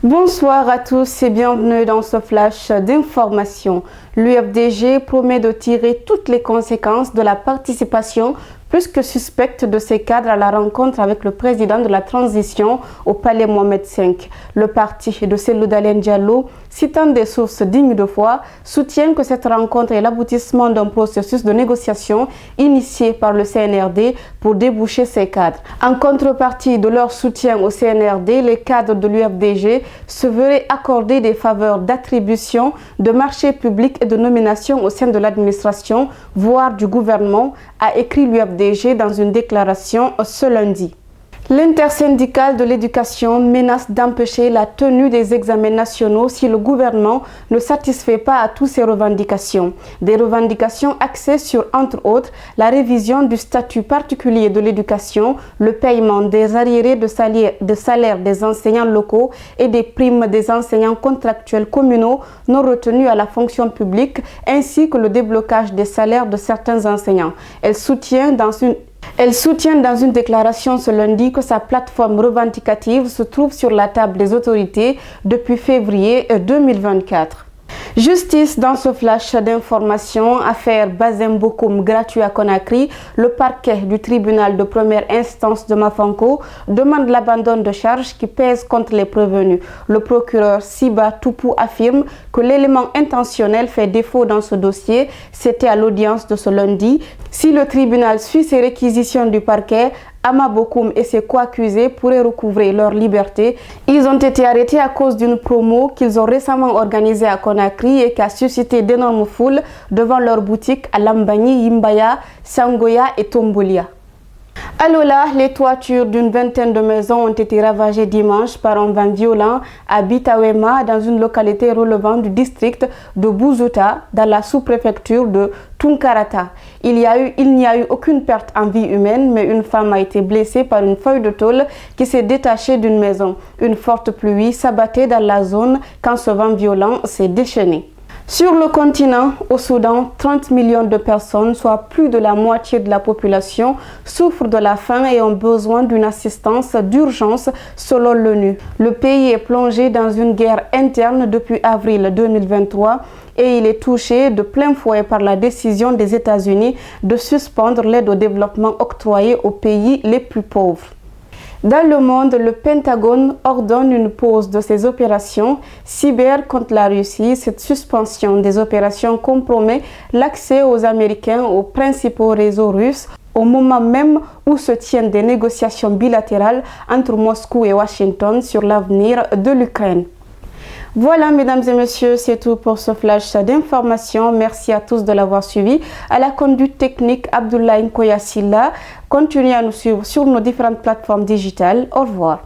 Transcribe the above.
Bonsoir à tous et bienvenue dans ce flash d'information. L'UFDG promet de tirer toutes les conséquences de la participation plus que suspecte de ces cadres à la rencontre avec le président de la transition au palais Mohamed V. Le parti de Cellou Dalein Diallo, citant des sources dignes de foi, soutient que cette rencontre est l'aboutissement d'un processus de négociation initié par le CNRD pour déboucher ces cadres. En contrepartie de leur soutien au CNRD, les cadres de l'UFDG se verraient accorder des faveurs d'attribution de marchés publics et de nomination au sein de l'administration, voire du gouvernement, a écrit l'UFDG dans une déclaration ce lundi. L'intersyndicale de l'éducation menace d'empêcher la tenue des examens nationaux si le gouvernement ne satisfait pas à toutes ces revendications. Des revendications axées sur, entre autres, la révision du statut particulier de l'éducation, le paiement des arriérés de salaire des enseignants locaux et des primes des enseignants contractuels communaux non retenus à la fonction publique, ainsi que le déblocage des salaires de certains enseignants. Elle soutient dans une déclaration ce lundi que sa plateforme revendicative se trouve sur la table des autorités depuis février 2024. Justice dans ce flash d'information, affaire Bazem Bokoum gratuit à Conakry, le parquet du tribunal de première instance de Mafanko demande l'abandon de charges qui pèsent contre les prévenus. Le procureur Siba Toupou affirme que l'élément intentionnel fait défaut dans ce dossier. C'était à l'audience de ce lundi. Si le tribunal suit ces réquisitions du parquet, Ama Bokoum et ses co-accusés pourraient recouvrer leur liberté. Ils ont été arrêtés à cause d'une promo qu'ils ont récemment organisée à Conakry et qui a suscité d'énormes foules devant leurs boutiques à Lambani, Yimbaya, Sangoya et Tombolia. À Lola, les toitures d'une vingtaine de maisons ont été ravagées dimanche par un vent violent à Bitawema, dans une localité relevant du district de Bouzouta, dans la sous-préfecture de Tunkarata. Il n'y a eu aucune perte en vie humaine, mais une femme a été blessée par une feuille de tôle qui s'est détachée d'une maison. Une forte pluie s'abattait dans la zone quand ce vent violent s'est déchaîné. Sur le continent, au Soudan, 30 millions de personnes, soit plus de la moitié de la population, souffrent de la faim et ont besoin d'une assistance d'urgence selon l'ONU. Le pays est plongé dans une guerre interne depuis avril 2023 et il est touché de plein fouet par la décision des États-Unis de suspendre l'aide au développement octroyée aux pays les plus pauvres. Dans le monde, le Pentagone ordonne une pause de ses opérations cyber contre la Russie. Cette suspension des opérations compromet l'accès aux Américains aux principaux réseaux russes au moment même où se tiennent des négociations bilatérales entre Moscou et Washington sur l'avenir de l'Ukraine. Voilà, mesdames et messieurs, c'est tout pour ce flash d'information. Merci à tous de l'avoir suivi. À la conduite technique, Abdoulaye Nkoya Silla. Continuez à nous suivre sur nos différentes plateformes digitales. Au revoir.